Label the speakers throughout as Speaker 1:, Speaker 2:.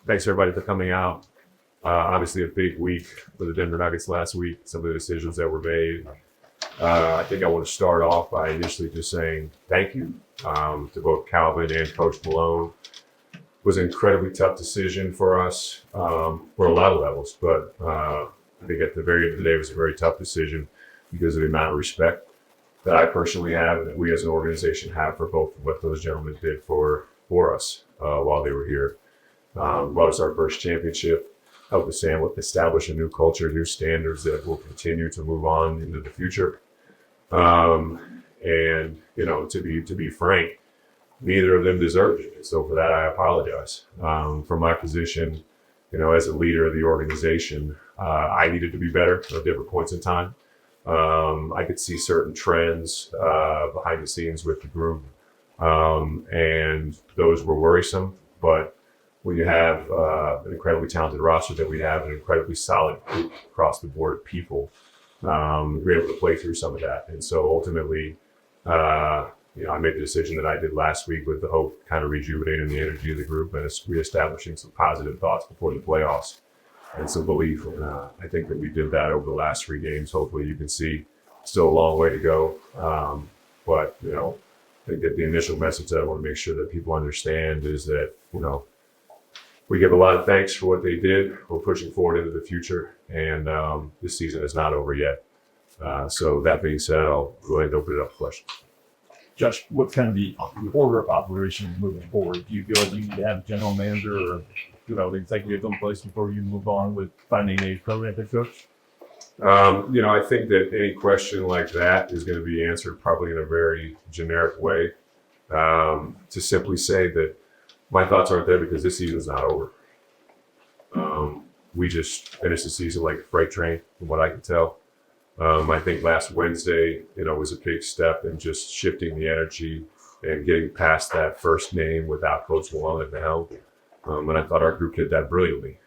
Speaker 1: Thanks everybody for coming out. Obviously a big week for the Denver Nuggets last week, some of the decisions that were made. I think I want to start off by initially just saying thank you to both Calvin and Coach Malone. It was an incredibly tough decision for us for a lot of levels, but I think at the very end of the day, it was a very tough decision because of the amount of respect that I personally have and that we as an organization have for both of what those gentlemen did for us while they were here. Brought us our first championship, helped us establish a new culture, new standards that will continue to move on into the future. And to be frank, neither of them deserved it. So for that, I apologize. From my position, as a leader of the organization, I needed to be better at different points in time. I could see certain trends behind the scenes with the group, and those were worrisome. But when you have an incredibly talented roster that we have, an incredibly solid group across the board of people, we're able to play through some of that. And so ultimately, I made the decision that I did last week with the hope kind of rejuvenating the energy of the group and reestablishing some positive thoughts before the playoffs and some belief. And I think that we did that over the last 3 games. Hopefully you can see still a long way to go. But I think that the initial message that I want to make sure that people understand is that, we give a lot of thanks for what they did. We're pushing forward into the future, and this season is not over yet. So that being said, I'll go ahead and open it up for questions.
Speaker 2: Josh, what's kind of the order of operations moving forward? Do you feel like you need to have a general manager or the executive in place before you move on with finding a program head coach?
Speaker 1: I think that any question like that is going to be answered probably in a very generic way. To simply say that my thoughts aren't there because this season's not over. We just finished the season like a freight train, from what I can tell. I think last Wednesday, was a big step in just shifting the energy and getting past that first name without Coach Malone at the helm. And I thought our group did that brilliantly.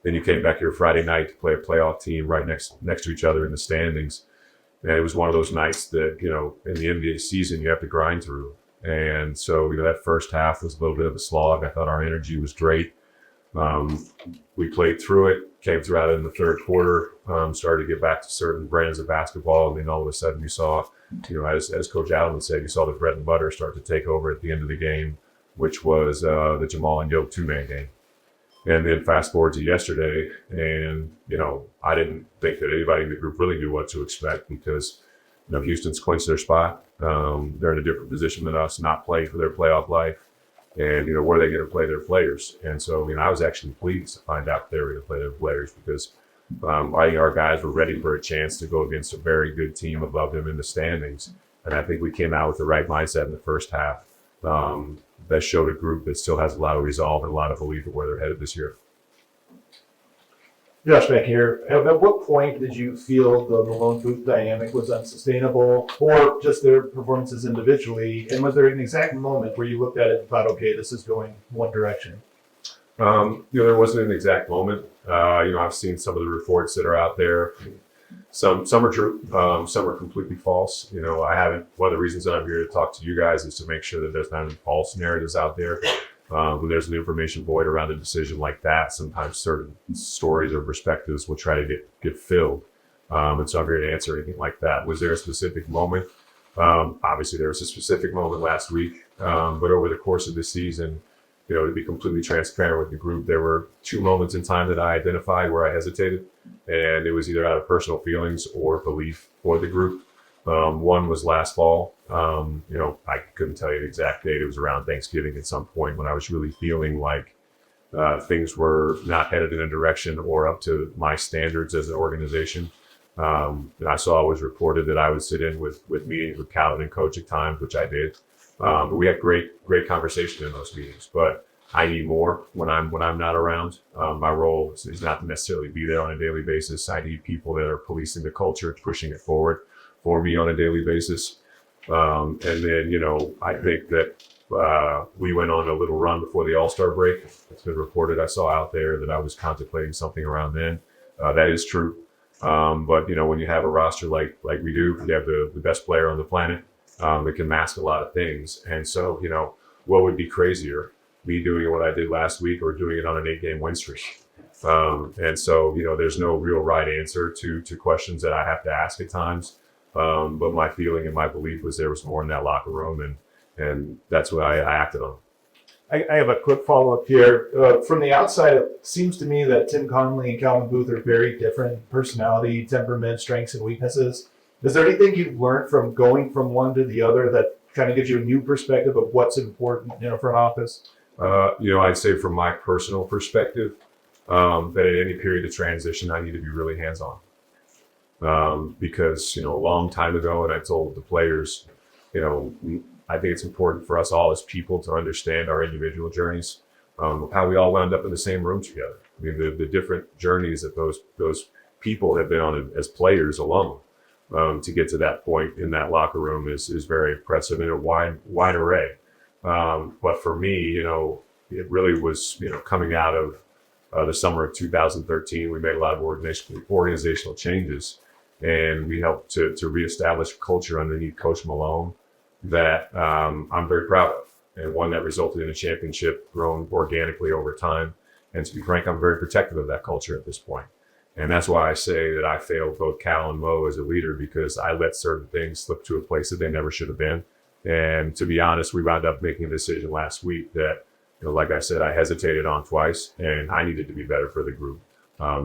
Speaker 1: Then you came back here Friday night to play a playoff team right next to each other in the standings. And it was one of those nights that, in the NBA season, you have to grind through. And so, that first half was a little bit of a slog. I thought our energy was great. We played through it, came through out in the third quarter, started to get back to certain brands of basketball. And then all of a sudden you saw, as Coach Allen said, you saw the bread and butter start to take over at the end of the game, which was the Jamal and Yoke 2-man game. And then fast forward to yesterday, and, I didn't think that anybody in the group really knew what to expect because, Houston's clinched their spot. They're in a different position than us, not playing for their playoff life. And, where are they going to play their players? And so, I was actually pleased to find out they were going to play their players because I think our guys were ready for a chance to go against a very good team above them in the standings. And I think we came out with the right mindset in the first half. That showed a group that still has a lot of resolve and a lot of belief in where they're headed this year.
Speaker 3: Josh back here. At what point did you feel the Malone group dynamic was unsustainable or just their performances individually? And was there an exact moment where you looked at it and thought, okay, this is going one direction?
Speaker 1: There wasn't an exact moment. I've seen some of the reports that are out there. Some are true, some are completely false. I haven't. One of the reasons that I'm here to talk to you guys is to make sure that there's not any false narratives out there. When there's an information void around a decision like that, sometimes certain stories or perspectives will try to get filled. And so I'm here to answer anything like that. Was there a specific moment? Obviously, there was a specific moment last week, but over the course of the season, to be completely transparent with the group, there were 2 moments in time that I identified where I hesitated, and it was either out of personal feelings or belief for the group. One was last fall. I couldn't tell you the exact date. It was around Thanksgiving at some point when I was really feeling like things were not headed in a direction or up to my standards as an organization. And I saw it was reported that I would sit in with meetings with Calvin and Coach at times, which I did. But we had great conversation in those meetings. But I need more when I'm not around. My role is not to necessarily be there on a daily basis. I need people that are policing the culture, pushing it forward for me on a daily basis. And then, I think that we went on a little run before the All-Star break. It's been reported I saw out there that I was contemplating something around then. That is true. But when you have a roster like we do, you have the best player on the planet that can mask a lot of things. And so, what would be crazier me doing what I did last week or doing it on an 8-game win streak. And so, there's no real right answer to questions that I have to ask at times. But my feeling and my belief was there was more in that locker room, and that's what I acted on.
Speaker 3: I have a quick follow-up here. From the outside, it seems to me that Tim Conley and Calvin Booth are very different personality, temperament, strengths, and weaknesses. Is there anything you've learned from going from one to the other that kind of gives you a new perspective of what's important in a front office?
Speaker 1: I'd say from my personal perspective, that at any period of transition, I need to be really hands-on. Because, a long time ago, and I told the players, I think it's important for us all as people to understand our individual journeys, how we all wound up in the same room together. I mean, the different journeys that those people have been on as players alone, to get to that point in that locker room is very impressive and a wide array. But for me, it really was, coming out of the summer of 2013, we made a lot of organizational changes, and we helped to reestablish a culture underneath Coach Malone that I'm very proud of, and one that resulted in a championship grown organically over time. And to be frank, I'm very protective of that culture at this point. And that's why I say that I failed both Cal and Mo as a leader, because I let certain things slip to a place that they never should have been. And to be honest, we wound up making a decision last week that, like I said, I hesitated on twice, and I needed to be better for the group.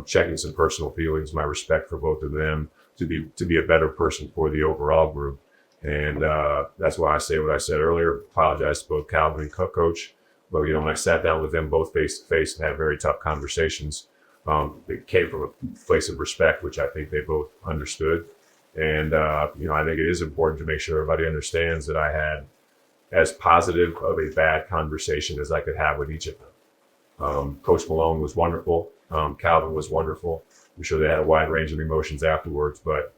Speaker 1: Checking some personal feelings, my respect for both of them, to be a better person for the overall group. And that's why I say what I said earlier. Apologize to both Calvin and Coach. But, when I sat down with them both face to face and had very tough conversations, it came from a place of respect, which I think they both understood. And, I think it is important to make sure everybody understands that I had as positive of a bad conversation as I could have with each of them. Coach Malone was wonderful. Calvin was wonderful. I'm sure they had a wide range of emotions afterwards, but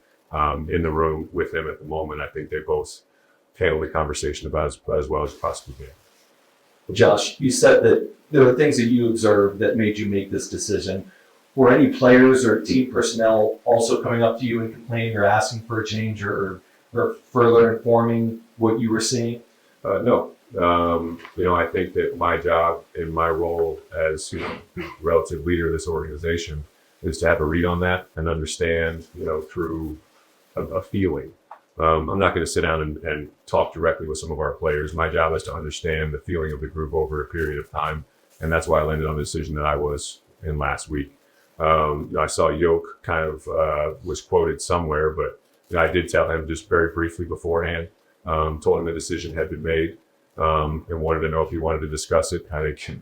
Speaker 1: in the room with them at the moment, I think they both handled the conversation about as well as possibly can.
Speaker 4: Josh, you said that there were things that you observed that made you make this decision. Were any players or team personnel also coming up to you and complaining or asking for a change or further informing what you were seeing?
Speaker 1: No. I think that my job and my role as, relative leader of this organization is to have a read on that and understand, through a feeling. I'm not going to sit down and talk directly with some of our players. My job is to understand the feeling of the group over a period of time. And that's why I landed on the decision that I was in last week. I saw Yoke kind of was quoted somewhere, but I did tell him just very briefly beforehand, told him the decision had been made, and wanted to know if he wanted to discuss it. I think,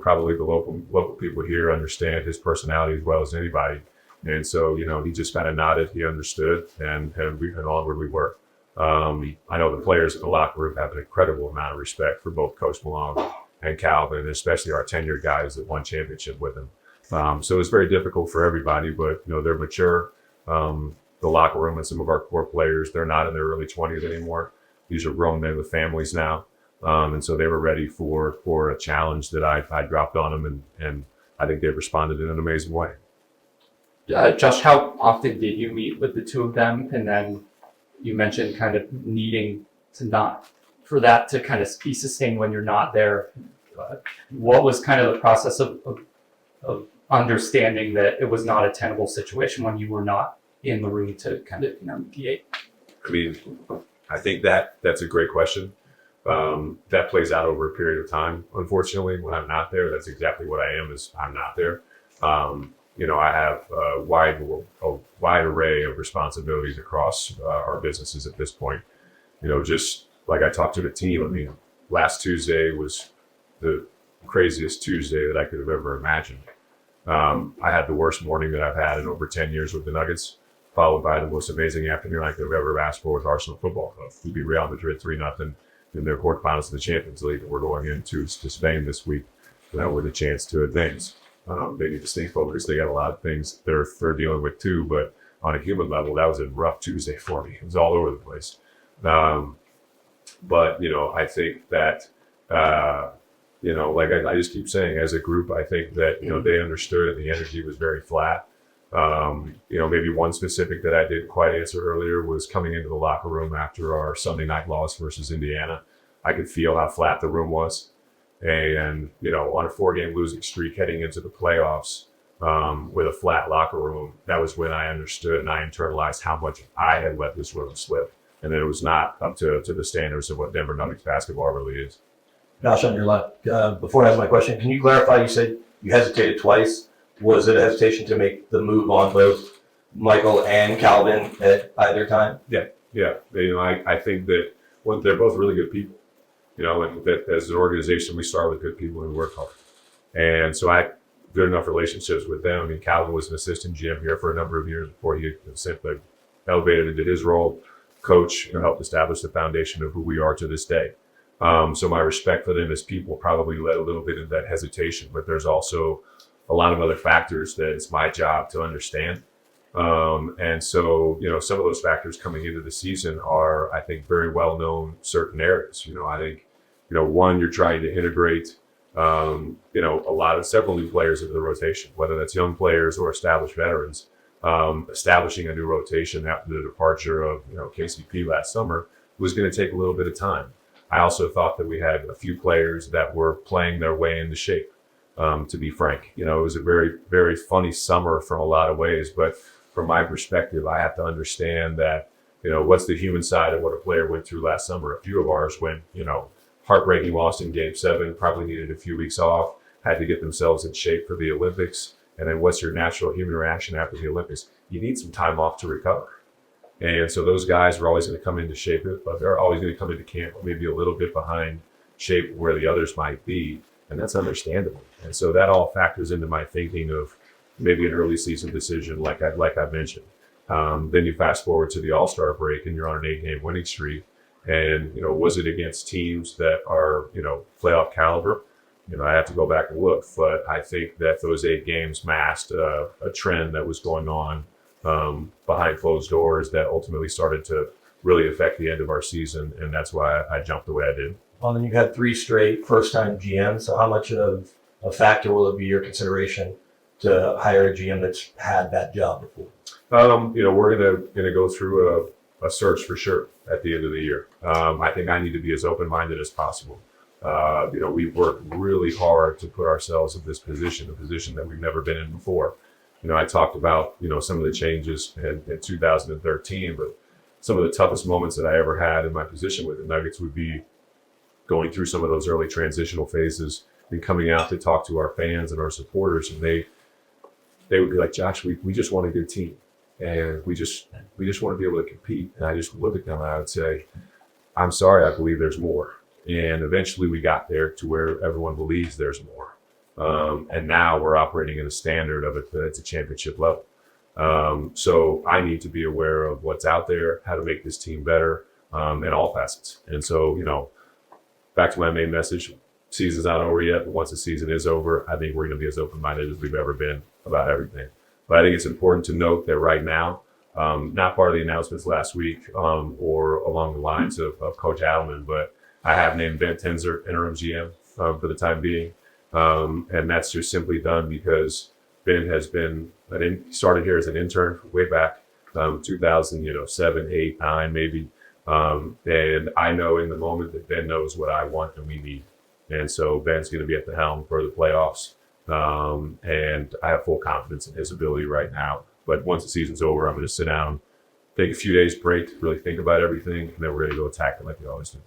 Speaker 1: probably the local people here understand his personality as well as anybody. And so, he just kind of nodded, he understood, and onward we were. I know the players in the locker room have an incredible amount of respect for both Coach Malone and Calvin, and especially our tenured guys that won championship with him. So it's very difficult for everybody, but, they're mature. The locker room and some of our core players, they're not in their early 20s anymore. These are grown men with families now. And so they were ready for a challenge that I dropped on them, and I think they responded in an amazing way.
Speaker 5: Josh, how often did you meet with the two of them? And then you mentioned kind of needing for that to kind of be sustained when you're not there. What was kind of the process of understanding that it was not a tenable situation when you were not in the room to kind of mediate?
Speaker 1: I mean, I think that's a great question. That plays out over a period of time. Unfortunately, when I'm not there, that's exactly what I am, is I'm not there. I have a wide array of responsibilities across our businesses at this point. Just like I talked to the team, I mean, last Tuesday was the craziest Tuesday that I could have ever imagined. I had the worst morning that I've had in over 10 years with the Nuggets, followed by the most amazing afternoon I could have ever asked for with Arsenal Football Club. We beat Real Madrid 3-0 in their quarterfinals of the Champions League that we're going into to Spain this week, with a chance to advance. They need to stay focused. They got a lot of things they're dealing with too, but on a human level, that was a rough Tuesday for me. It was all over the place. But I think that, like I just keep saying, as a group, I think that, they understood and the energy was very flat. Maybe one specific that I didn't quite answer earlier was coming into the locker room after our Sunday night loss versus Indiana. I could feel how flat the room was. And, on a 4-game losing streak heading into the playoffs, with a flat locker room, that was when I understood and I internalized how much I had let this room slip. And that it was not up to the standards of what Denver Nuggets basketball really is.
Speaker 6: Josh, on your left, before I ask my question, can you clarify? You said you hesitated twice. Was it a hesitation to make the move on both Michael and Calvin at either time?
Speaker 1: Yeah. I think that they're both really good people, and that as an organization, we start with good people and we work hard. And so I had good enough relationships with them. I mean, Calvin was an assistant GM here for a number of years before he simply elevated into his role. Coach, helped establish the foundation of who we are to this day. So my respect for them as people probably led a little bit of that hesitation, but there's also a lot of other factors that it's my job to understand. And so, some of those factors coming into the season are, I think, very well known certain areas. I think, one, you're trying to integrate, several new players into the rotation, whether that's young players or established veterans. Establishing a new rotation after the departure of, KCP last summer was going to take a little bit of time. I also thought that we had a few players that were playing their way into shape, to be frank. It was a very, very funny summer from a lot of ways, but from my perspective, I have to understand that, what's the human side of what a player went through last summer. A few of ours went, heartbreaking loss in Game 7, probably needed a few weeks off, had to get themselves in shape for the Olympics. And then what's your natural human reaction after the Olympics? You need some time off to recover. And so those guys are always going to come into shape, but they're always going to come into camp maybe a little bit behind shape where the others might be. And that's understandable. And so that all factors into my thinking of maybe an early season decision, like I mentioned. Then you fast forward to the All-Star break and you're on an 8-game winning streak. And, was it against teams that are, playoff caliber? I have to go back and look, but I think that those 8 games masked a trend that was going on behind closed doors that ultimately started to really affect the end of our season, and that's why I jumped the way I did.
Speaker 6: Well, then you had 3 straight first-time GMs. So how much of a factor will it be your consideration to hire a GM that's had that job before?
Speaker 1: We're gonna go through a search for sure at the end of the year. I think I need to be as open-minded as possible. We've worked really hard to put ourselves in this position, a position that we've never been in before. I talked about, some of the changes in 2013, but some of the toughest moments that I ever had in my position with the Nuggets would be going through some of those early transitional phases and coming out to talk to our fans and our supporters. And they would be like, Josh, we just want a good team. And we just want to be able to compete. And I just look at them and I would say, I'm sorry, I believe there's more. And eventually we got there to where everyone believes there's more. And now we're operating in a standard of it that's a championship level. So I need to be aware of what's out there, how to make this team better, in all facets. And so, back to my main message, season's not over yet, but once the season is over, I think we're going to be as open-minded as we've ever been about everything. But I think it's important to note that right now, not part of the announcements last week, or along the lines of Coach Adelman, but I have named Ben Tenzer interim GM for the time being. And that's just simply done because Ben has been, started here as an intern way back, 2007, 8, 9, maybe. And I know in the moment that Ben knows what I want and we need. And so Ben's going to be at the helm for the playoffs. And I have full confidence in his ability right now. But once the season's over, I'm going to sit down, take a few days break, really think about everything, and then we're going to go attack it like we always do.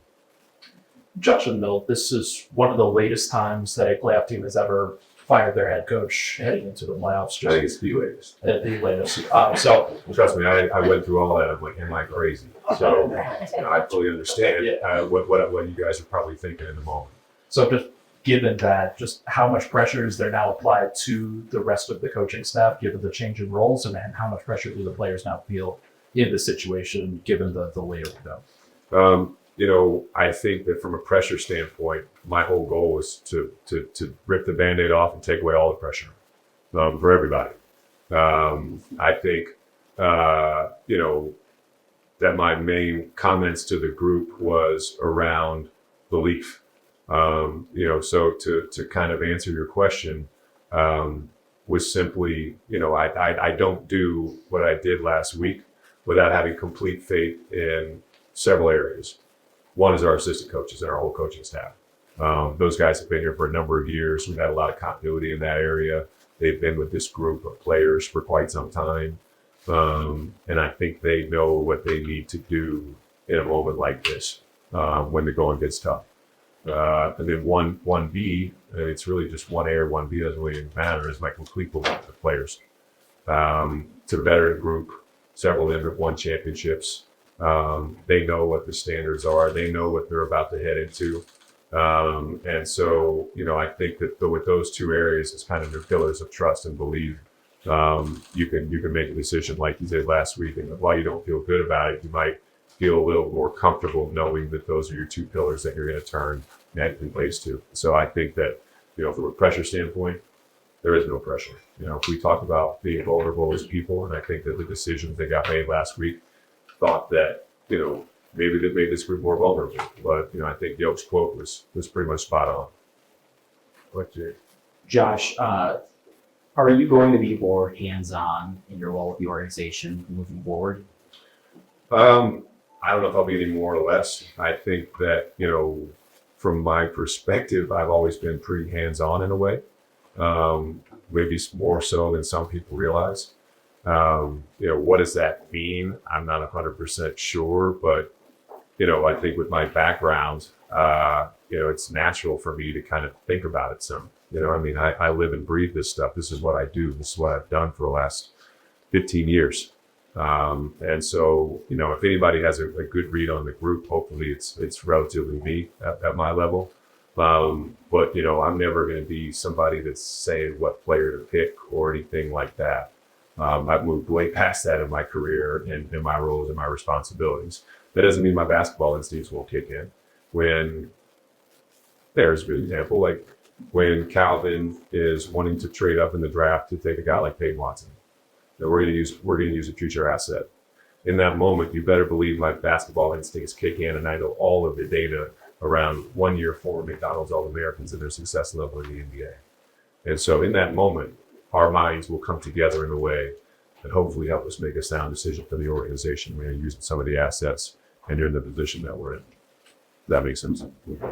Speaker 5: Josh and Milt, this is one of the latest times that a playoff team has ever fired their head coach heading into the playoffs.
Speaker 1: I think it's the latest.
Speaker 5: The latest. So
Speaker 1: Trust me, I went through all that. I'm like, am I crazy? So I fully understand what you guys are probably thinking in the moment.
Speaker 5: So just given that, just how much pressure is there now applied to the rest of the coaching staff, given the change in roles, and how much pressure do the players now feel in the situation, given the way it would go?
Speaker 1: I think that from a pressure standpoint, my whole goal was to rip the Band-Aid off and take away all the pressure for everybody. I think, that my main comments to the group was around belief. So to kind of answer your question, was simply, I don't do what I did last week without having complete faith in several areas. One is our assistant coaches and our whole coaching staff. Those guys have been here for a number of years. We've had a lot of continuity in that area. They've been with this group of players for quite some time. And I think they know what they need to do in a moment like this, when the going gets tough. And then 1B, it's really just 1A or 1B, doesn't really matter, is Michael Cleveland, the players. It's a veteran group. Several of them have won championships. They know what the standards are. They know what they're about to head into. And so, I think that with those two areas, it's kind of their pillars of trust and belief. You can make a decision like you did last week, and while you don't feel good about it, you might feel a little more comfortable knowing that those are your two pillars that you're going to turn in place to. So I think that, from a pressure standpoint, there is no pressure. If we talk about being vulnerable as people, and I think that the decisions that got made last week thought that, maybe that made this group more vulnerable. But, I think Yoke's quote was pretty much spot on. What you?
Speaker 7: Josh, are you going to be more hands-on in your role with the organization moving forward?
Speaker 1: I don't know if I'll be any more or less. I think that, from my perspective, I've always been pretty hands-on in a way. Maybe more so than some people realize. What does that mean? I'm not 100% sure, but, I think with my background, it's natural for me to kind of think about it some. I live and breathe this stuff. This is what I do. This is what I've done for the last 15 years. And so, if anybody has a good read on the group, hopefully it's relatively me at my level. But, I'm never going to be somebody that's saying what player to pick or anything like that. I've moved way past that in my career and in my roles and my responsibilities. That doesn't mean my basketball instincts won't kick in. When there's a good example, like when Calvin is wanting to trade up in the draft to take a guy like Peyton Watson, that we're going to use a future asset. In that moment, you better believe my basketball instincts kick in, and I know all of the data around 1 year former McDonald's All-Americans and their success level in the NBA. And so in that moment, our minds will come together in a way that hopefully help us make a sound decision for the organization when you're using some of the assets and you're in the position that we're in. That makes sense.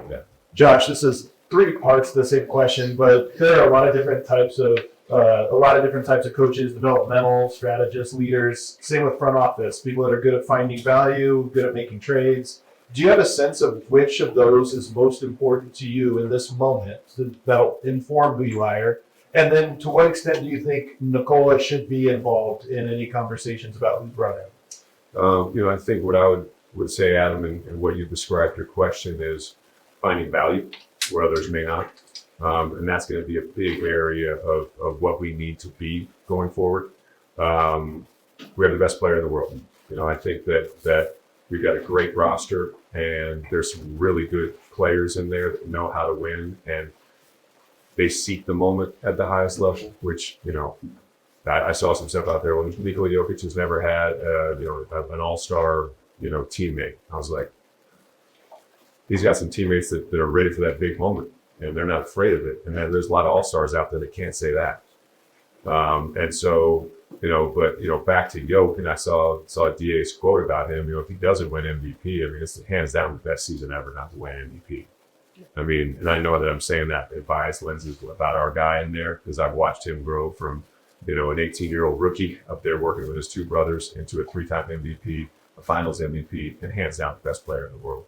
Speaker 1: Yeah.
Speaker 3: Josh, this is 3 parts to the same question, but there are a lot of different types of coaches, developmental strategists, leaders. Same with front office, people that are good at finding value, good at making trades. Do you have a sense of which of those is most important to you in this moment that'll inform who you hire? And then to what extent do you think Nicola should be involved in any conversations about who's brought in?
Speaker 1: I think what I would say, Adam, and what you described your question is finding value where others may not. And that's going to be a big area of what we need to be going forward. We have the best player in the world. I think that we've got a great roster, and there's some really good players in there that know how to win, and they seek the moment at the highest level, which, I saw some stuff out there when Nikola Jokic has never had, an all-star, teammate. I was like, he's got some teammates that are ready for that big moment, and they're not afraid of it. And then there's a lot of all-stars out there that can't say that. And so, back to Yoke, and I saw DA's quote about him, if he doesn't win MVP, it's hands down the best season ever not to win MVP. And I know that I'm saying that in biased lenses about our guy in there, because I've watched him grow from, an 18-year-old rookie up there working with his 2 brothers into a 3-time MVP, a finals MVP, and hands down the best player in the world.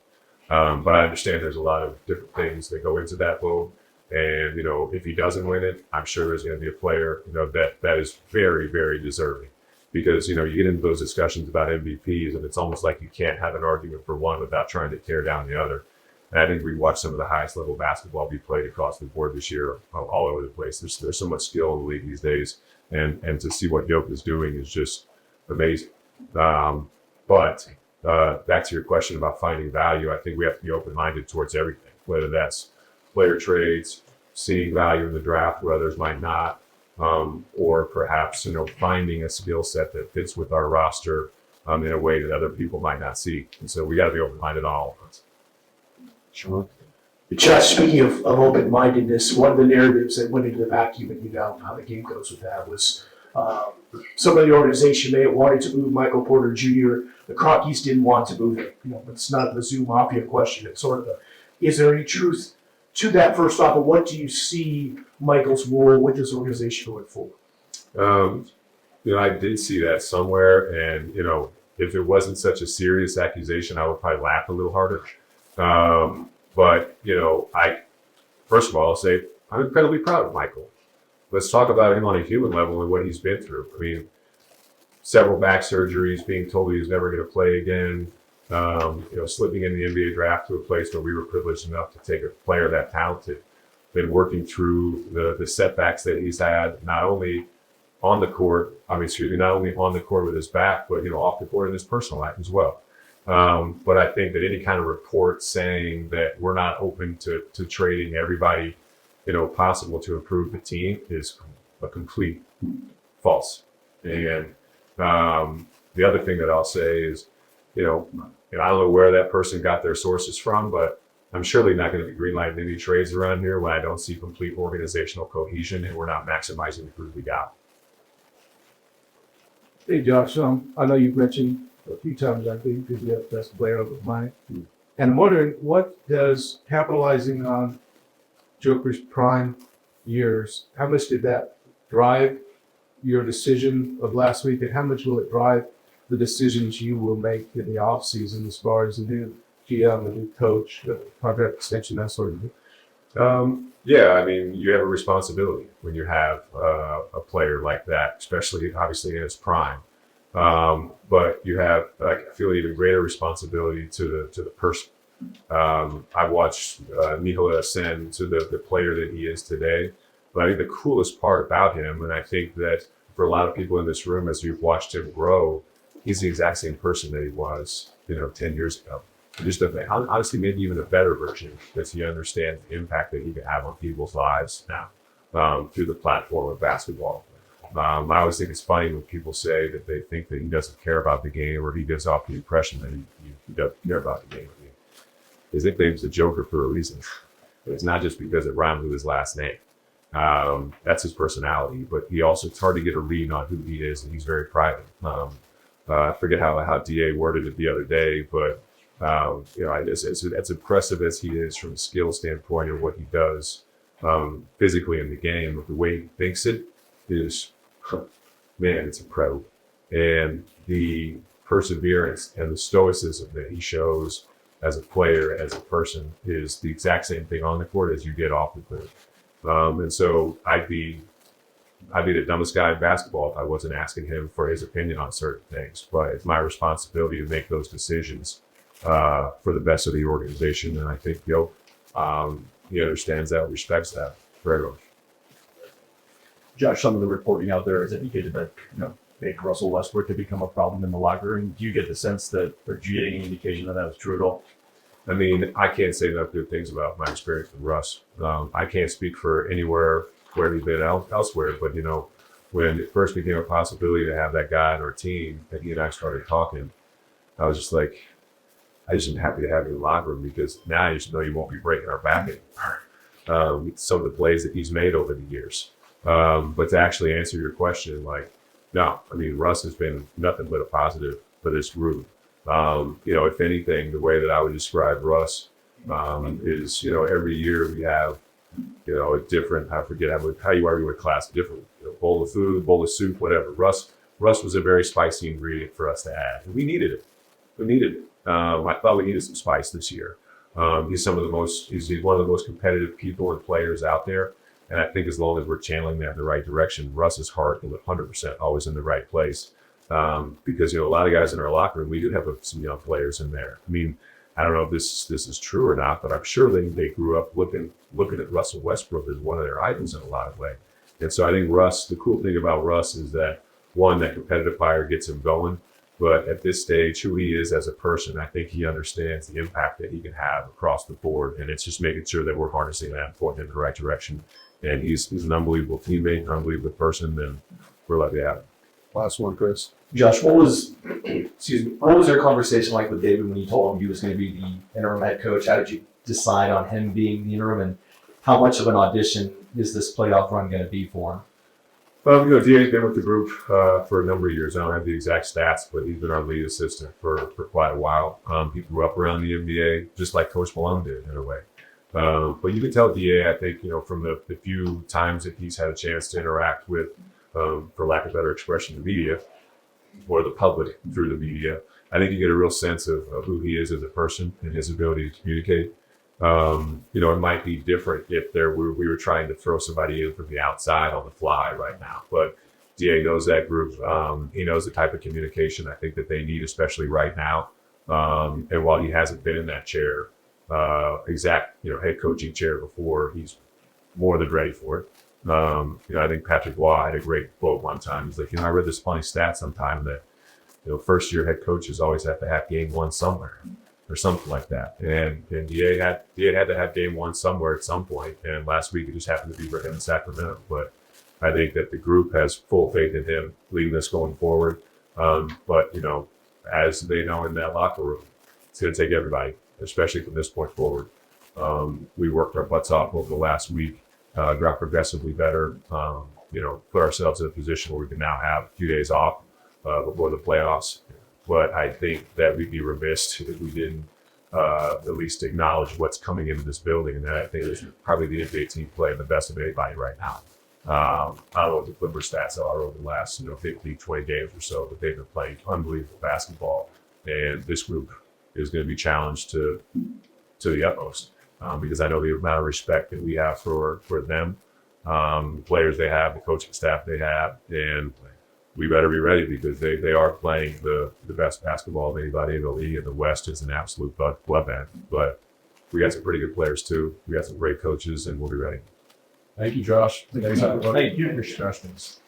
Speaker 1: But I understand there's a lot of different things that go into that vote. And, if he doesn't win it, I'm sure there's going to be a player, that is very, very deserving. Because, you get into those discussions about MVPs, and it's almost like you can't have an argument for one without trying to tear down the other. And I think we watched some of the highest level basketball be played across the board this year, all over the place. There's so much skill in the league these days. And to see what Yoke is doing is just amazing. But back to your question about finding value, I think we have to be open-minded towards everything, whether that's player trades, seeing value in the draft where others might not, or perhaps, finding a skill set that fits with our roster in a way that other people might not see. And so we got to be open-minded on all of us.
Speaker 8: Sure. Josh, speaking of open-mindedness, one of the narratives that went into the vacuum, and how the game goes with that, was some of the organization may have wanted to move Michael Porter Jr. The Crockies didn't want to move him. It's not the Zoom Mafia question. It's sort of is there any truth to that first off, what do you see Michael's role with this organization going forward?
Speaker 1: I did see that somewhere, and if it wasn't such a serious accusation, I would probably laugh a little harder. But I first of all, I'll say I'm incredibly proud of Michael. Let's talk about him on a human level and what he's been through. I mean, several back surgeries, being told he was never going to play again, slipping in the NBA draft to a place where we were privileged enough to take a player that talented, been working through the setbacks that he's had, not only on the court, not only on the court with his back, but off the court in his personal life as well. But I think that any kind of report saying that we're not open to trading everybody, possible to improve the team is a complete false. And the other thing that I'll say is, I don't know where that person got their sources from, but I'm surely not going to be greenlighting any trades around here when I don't see complete organizational cohesion and we're not maximizing the group we got.
Speaker 9: Hey Josh, I know you've mentioned a few times, I think, because you're the best player of the mind. And I'm wondering, what does capitalizing on Joker's prime years, how much did that drive your decision of last week, and how much will it drive the decisions you will make in the off season as far as the new GM, the new coach, the contract extension, that sort of thing?
Speaker 1: You have a responsibility when you have a player like that, especially obviously in his prime. But you have, I feel, even greater responsibility to the person. I've watched Nicola ascend to the player that he is today. But I think the coolest part about him, and I think that for a lot of people in this room, as you've watched him grow, he's the exact same person that he was, 10 years ago. Just honestly, maybe even a better version, because he understands the impact that he can have on people's lives now through the platform of basketball. I always think it's funny when people say that they think that he doesn't care about the game, or he gives off the impression that he doesn't care about the game. His nickname's the Joker for a reason. It's not just because it rhymes with his last name. That's his personality, but it's hard to get a read on who he is, and he's very private. I forget how DA worded it the other day, but as impressive as he is from a skill standpoint of what he does physically in the game, the way he thinks it is, man, it's incredible. And the perseverance and the stoicism that he shows as a player, as a person, is the exact same thing on the court as you get off the court. And so I'd be the dumbest guy in basketball if I wasn't asking him for his opinion on certain things. But it's my responsibility to make those decisions for the best of the organization. And I think he understands that, respects that very much.
Speaker 2: Josh, some of the reporting out there has indicated that, make Russell Westbrook to become a problem in the locker room. Do you get the sense that, or do you get any indication that was true at all?
Speaker 1: I mean, I can't say enough good things about my experience with Russ. I can't speak for anywhere where he's been elsewhere, but when it first became a possibility to have that guy on our team, and he and I started talking, I was just like, I just am happy to have you in the locker room, because now I just know you won't be breaking our back anymore. Some of the plays that he's made over the years. But to actually answer your question, no, I mean, Russ has been nothing but a positive for this group. If anything, the way that I would describe Russ is, every year we have, a different, I forget how you argue with class, different bowl of food, bowl of soup, whatever. Russ was a very spicy ingredient for us to add. And we needed it. I thought we needed some spice this year. He's one of the most competitive people and players out there. And I think as long as we're channeling that in the right direction, Russ's heart is 100% always in the right place. Because, a lot of guys in our locker room, we do have some young players in there. I mean, I don't know if this is true or not, but I'm sure they grew up looking at Russell Westbrook as one of their idols in a lot of ways. And so I think the cool thing about Russ is that, one, that competitive fire gets him going. But at this stage, who he is as a person, I think he understands the impact that he can have across the board. And it's just making sure that we're harnessing that and pointing in the right direction. And he's an unbelievable teammate, an unbelievable person, and we're lucky to have him.
Speaker 3: Last one, Chris.
Speaker 4: Josh, what was your conversation like with David when you told him he was going to be the interim head coach? How did you decide on him being the interim, and how much of an audition is this playoff run going to be for him?
Speaker 1: Well, DA's been with the group for a number of years. I don't have the exact stats, but he's been our lead assistant for quite a while. He grew up around the NBA, just like Coach Malone did in a way. But you can tell DA, I think, from the few times that he's had a chance to interact with, for lack of better expression, the media or the public through the media, I think you get a real sense of who he is as a person and his ability to communicate. It might be different if we were trying to throw somebody in from the outside on the fly right now, but DA knows that group. He knows the type of communication I think that they need, especially right now. And while he hasn't been in that chair, head coaching chair before, he's more than ready for it. I think Patrick Waugh had a great quote one time. He's like, I read this funny stat sometime that, first year head coaches always have to have game one somewhere or something like that. And DA had to have game one somewhere at some point. And last week it just happened to be right in Sacramento. But I think that the group has full faith in him leading this going forward. But as they know in that locker room, it's going to take everybody, especially from this point forward. We worked our butts off over the last week, got progressively better, put ourselves in a position where we can now have a few days off before the playoffs. But I think that we'd be remiss if we didn't at least acknowledge what's coming into this building. And that I think is probably the NBA team playing the best of anybody right now. I don't know what the Clipper stats are over the last 15, 20 games or so, but they've been playing unbelievable basketball. And this group is going to be challenged to the utmost because I know the amount of respect that we have for them, the players they have, the coaching staff they have, and we better be ready because they are playing the best basketball of anybody in the league, and the West is an absolute bloodbath. But we got some pretty good players too. We got some great coaches, and we'll be ready.
Speaker 2: Thank you, Josh.
Speaker 6: Thank you.
Speaker 2: Your questions.